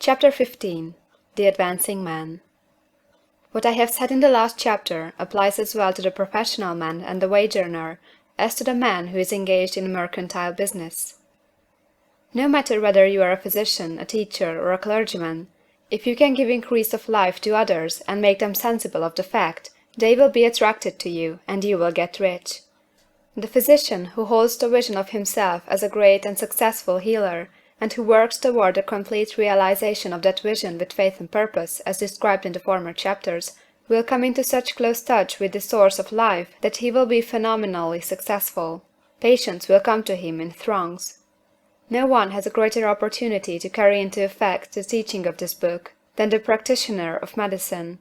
Chapter 15. The Advancing Man. What I have said in the last chapter applies as well to the professional man and the wage earner as to the man who is engaged in mercantile business. No matter whether you are a physician, a teacher, or a clergyman, if you can give increase of life to others and make them sensible of the fact, they will be attracted to you, and you will get rich. The physician who holds the vision of himself as a great and successful healer, and who works toward the complete realization of that vision with faith and purpose, as described in the former chapters, will come into such close touch with the source of life that he will be phenomenally successful. Patients will come to him in throngs. No one has a greater opportunity to carry into effect the teaching of this book than the practitioner of medicine.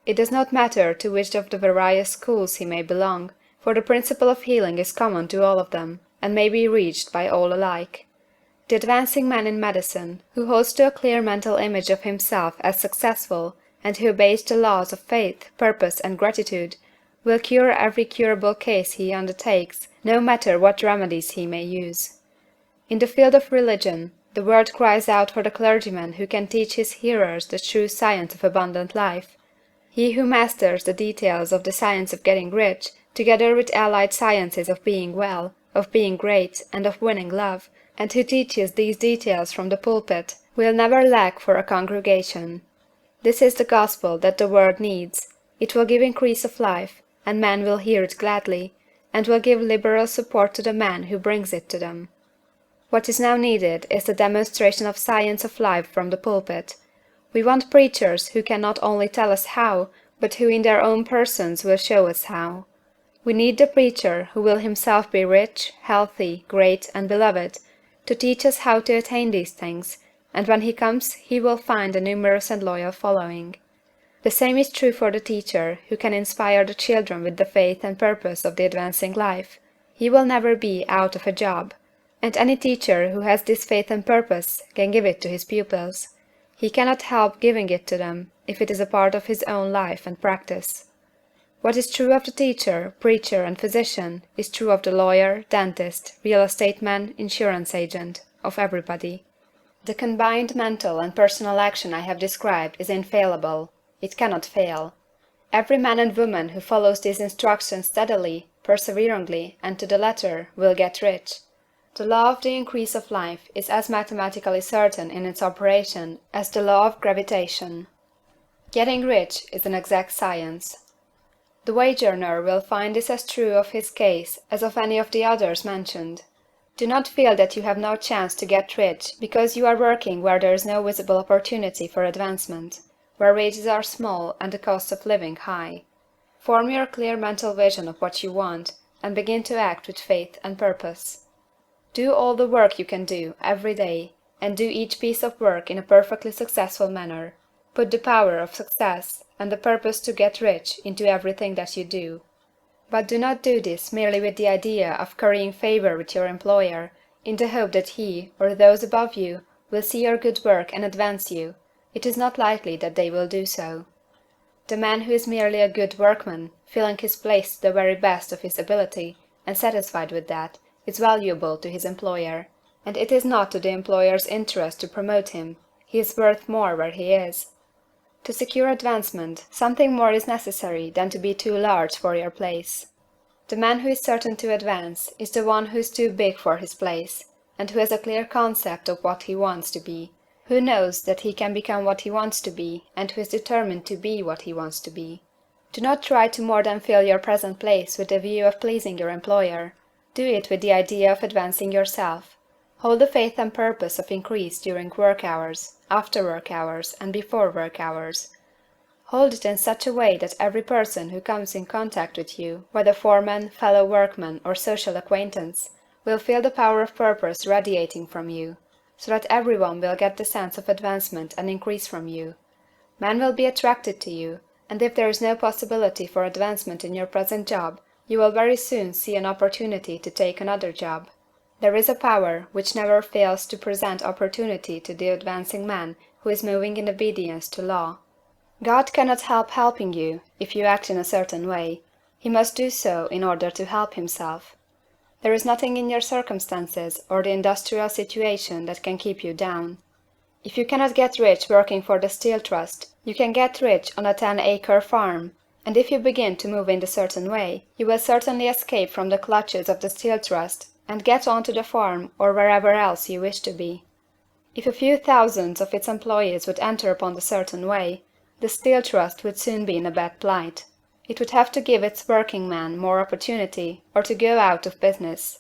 It does not matter to which of the various schools he may belong, for the principle of healing is common to all of them, and may be reached by all alike. The advancing man in medicine, who holds to a clear mental image of himself as successful, and who obeys the laws of faith, purpose, and gratitude, will cure every curable case he undertakes, no matter what remedies he may use. In the field of religion, the world cries out for the clergyman who can teach his hearers the true science of abundant life. He who masters the details of the science of getting rich, together with allied sciences of being well, of being great, and of winning love, and who teaches these details from the pulpit, will never lack for a congregation. This is the gospel that the world needs. It will give increase of life, and men will hear it gladly, and will give liberal support to the man who brings it to them. What is now needed is the demonstration of science of life from the pulpit. We want preachers who can not only tell us how, but who in their own persons will show us how. We need the preacher who will himself be rich, healthy, great, and beloved, to teach us how to attain these things, and when he comes he will find a numerous and loyal following. The same is true for the teacher who can inspire the children with the faith and purpose of the advancing life. He will never be out of a job, and any teacher who has this faith and purpose can give it to his pupils. He cannot help giving it to them if it is a part of his own life and practice. What is true of the teacher, preacher, and physician is true of the lawyer, dentist, real estate man, insurance agent, of everybody. The combined mental and personal action I have described is infallible. It cannot fail. Every man and woman who follows these instructions steadily, perseveringly, and to the letter will get rich. The law of the increase of life is as mathematically certain in its operation as the law of gravitation. Getting rich is an exact science. The wage earner will find this as true of his case as of any of the others mentioned. Do not feel that you have no chance to get rich because you are working where there is no visible opportunity for advancement, where wages are small and the cost of living high. Form your clear mental vision of what you want, and begin to act with faith and purpose. Do all the work you can do every day, and do each piece of work in a perfectly successful manner. Put the power of success and the purpose to get rich into everything that you do. But do not do this merely with the idea of currying favor with your employer, in the hope that he, or those above you, will see your good work and advance you. It is not likely that they will do so. The man who is merely a good workman, filling his place to the very best of his ability, and satisfied with that, is valuable to his employer, and it is not to the employer's interest to promote him. He is worth more where he is. To secure advancement, something more is necessary than to be too large for your place. The man who is certain to advance is the one who is too big for his place, and who has a clear concept of what he wants to be, who knows that he can become what he wants to be, and who is determined to be what he wants to be. Do not try to more than fill your present place with the view of pleasing your employer. Do it with the idea of advancing yourself. Hold the faith and purpose of increase during work hours, after work hours, and before work hours. Hold it in such a way that every person who comes in contact with you, whether foreman, fellow workman, or social acquaintance, will feel the power of purpose radiating from you, so that everyone will get the sense of advancement and increase from you. Men will be attracted to you, and if there is no possibility for advancement in your present job, you will very soon see an opportunity to take another job. There is a power which never fails to present opportunity to the advancing man who is moving in obedience to law. God cannot help helping you if you act in a certain way. He must do so in order to help himself. There is nothing in your circumstances or the industrial situation that can keep you down. If you cannot get rich working for the Steel Trust, you can get rich on a 10-acre farm, and if you begin to move in a certain way, you will certainly escape from the clutches of the Steel Trust and get on to the farm or wherever else you wish to be. If a few thousands of its employees would enter upon the certain way, the Steel Trust would soon be in a bad plight. It would have to give its working men more opportunity or to go out of business.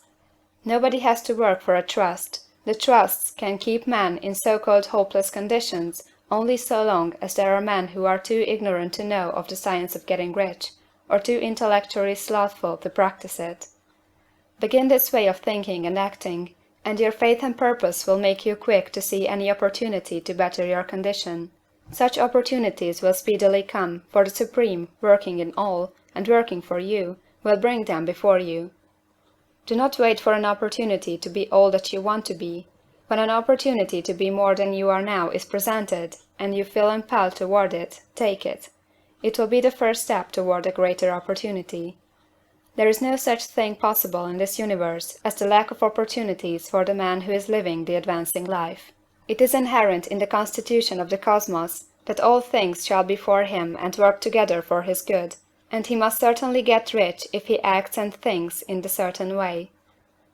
Nobody has to work for a trust. The trusts can keep men in so-called hopeless conditions only so long as there are men who are too ignorant to know of the science of getting rich, or too intellectually slothful to practice it. Begin this way of thinking and acting, and your faith and purpose will make you quick to see any opportunity to better your condition. Such opportunities will speedily come, for the Supreme, working in all, and working for you, will bring them before you. Do not wait for an opportunity to be all that you want to be. When an opportunity to be more than you are now is presented, and you feel impelled toward it, take it. It will be the first step toward a greater opportunity. There is no such thing possible in this universe as the lack of opportunities for the man who is living the advancing life. It is inherent in the constitution of the cosmos that all things shall be for him and work together for his good, and he must certainly get rich if he acts and thinks in the certain way.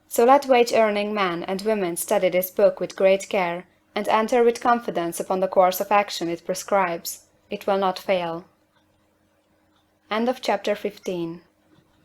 So let wage-earning men and women study this book with great care, and enter with confidence upon the course of action it prescribes. It will not fail. End of chapter 15.